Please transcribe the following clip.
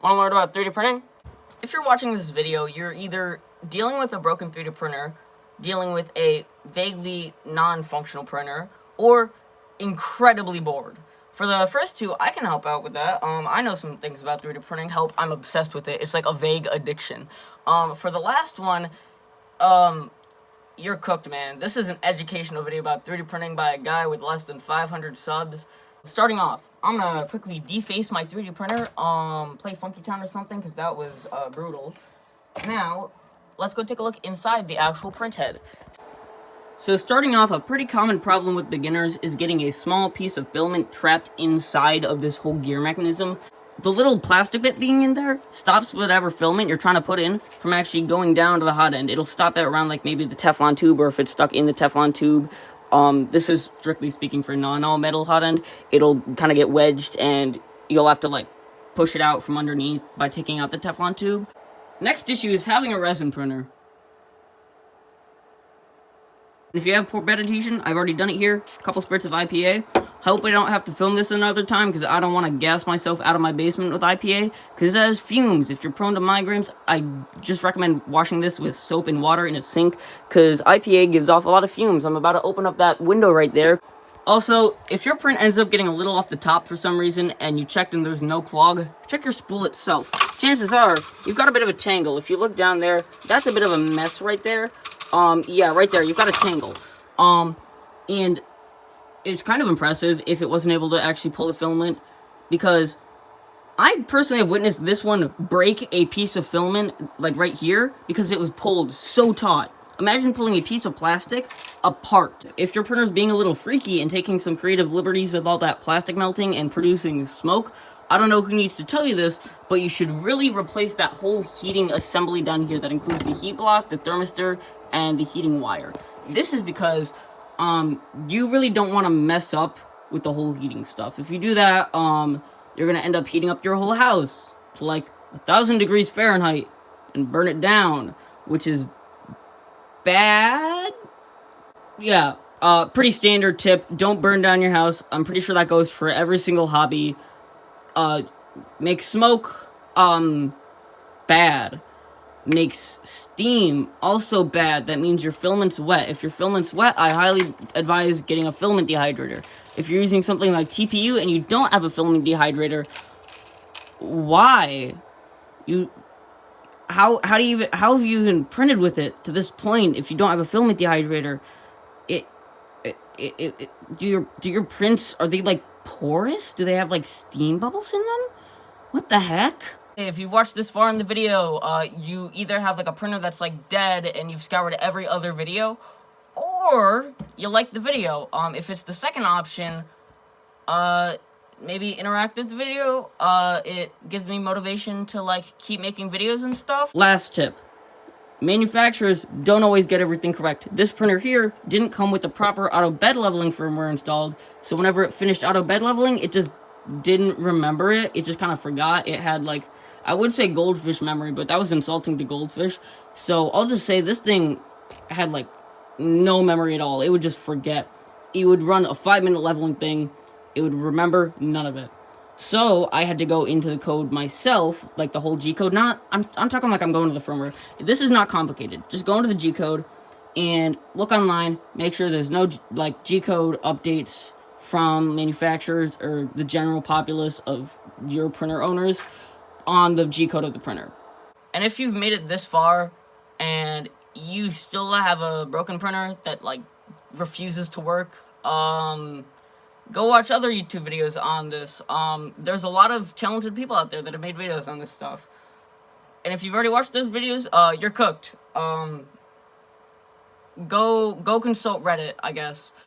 Want to learn about 3D printing? If you're watching this video, you're either dealing with a broken 3D printer, dealing with a vaguely non-functional printer, or incredibly bored. For the first two, I can help out with that. I know some things about 3D printing. I'm obsessed with it. It's like a vague addiction. For the last one, you're cooked, man. This is an educational video about 3D printing by a guy with less than 500 subs. Starting off, I'm gonna quickly deface my 3D printer, play Funky Town or something, because that was brutal. Now, let's go take a look inside the actual print head. So starting off, a pretty common problem with beginners is getting a small piece of filament trapped inside of this whole gear mechanism. The little plastic bit being in there stops whatever filament you're trying to put in from actually going down to the hot end. It'll stop it around like maybe the Teflon tube, or if it's stuck in the Teflon tube. This is strictly speaking for non-all-metal hot end. It'll kind of get wedged and you'll have to like push it out from underneath by taking out the Teflon tube. Next issue is having a resin printer. If you have poor bed adhesion, I've already done it here. A couple spurts of IPA. Hope I don't have to film this another time because I don't want to gas myself out of my basement with IPA because it has fumes. If you're prone to migraines, I just recommend washing this with soap and water in a sink because IPA gives off a lot of fumes. I'm about to open up that window right there. Also, if your print ends up getting a little off the top for some reason and you checked and there's no clog, check your spool itself. Chances are you've got a bit of a tangle. If you look down there, that's a bit of a mess right there. Yeah, right there, you've got a tangle. And it's kind of impressive if it wasn't able to actually pull the filament, because I personally have witnessed this one break a piece of filament, like right here, because it was pulled so taut. Imagine pulling a piece of plastic apart. If your printer's being a little freaky and taking some creative liberties with all that plastic melting and producing smoke, I don't know who needs to tell you this, but you should really replace that whole heating assembly down here that includes the heat block, the thermistor, and the heating wire. This is because you really don't want to mess up with the whole heating stuff. If you do that, you're gonna end up heating up your whole house to like 1,000 degrees Fahrenheit and burn it down, which is bad. Yeah, pretty standard tip. Don't burn down your house. I'm pretty sure that goes for every single hobby. Make smoke, bad. Makes steam, also bad. That means your filament's wet. If your filament's wet, I highly advise getting a filament dehydrator. If you're using something like TPU and you don't have a filament dehydrator, why? How have you even printed with it to this point if you don't have a filament dehydrator? Do your prints, are they like porous? Do they have like steam bubbles in them? What the heck? If you've watched this far in the video, you either have like a printer that's like dead and you've scoured every other video, or you like the video. If it's the second option, maybe interact with the video. It gives me motivation to like keep making videos and stuff. Last tip. Manufacturers don't always get everything correct. This printer here didn't come with the proper auto bed leveling firmware installed, so whenever it finished auto bed leveling, it just didn't remember it. It just kind of forgot. It had like, I would say goldfish memory, but that was insulting to goldfish. So I'll just say this thing had like no memory at all. It would just forget. It would run a 5-minute leveling thing. It would remember none of it. So I had to go into the code myself, like the whole G code. I'm talking like I'm going to the firmware. This is not complicated. Just go into the G code and look online. Make sure there's no like G code updates from manufacturers or the general populace of your printer owners on the G code of the printer. And if you've made it this far and you still have a broken printer that like refuses to work, go watch other YouTube videos on this. There's a lot of talented people out there that have made videos on this stuff. And if you've already watched those videos, you're cooked. Go consult Reddit, I guess.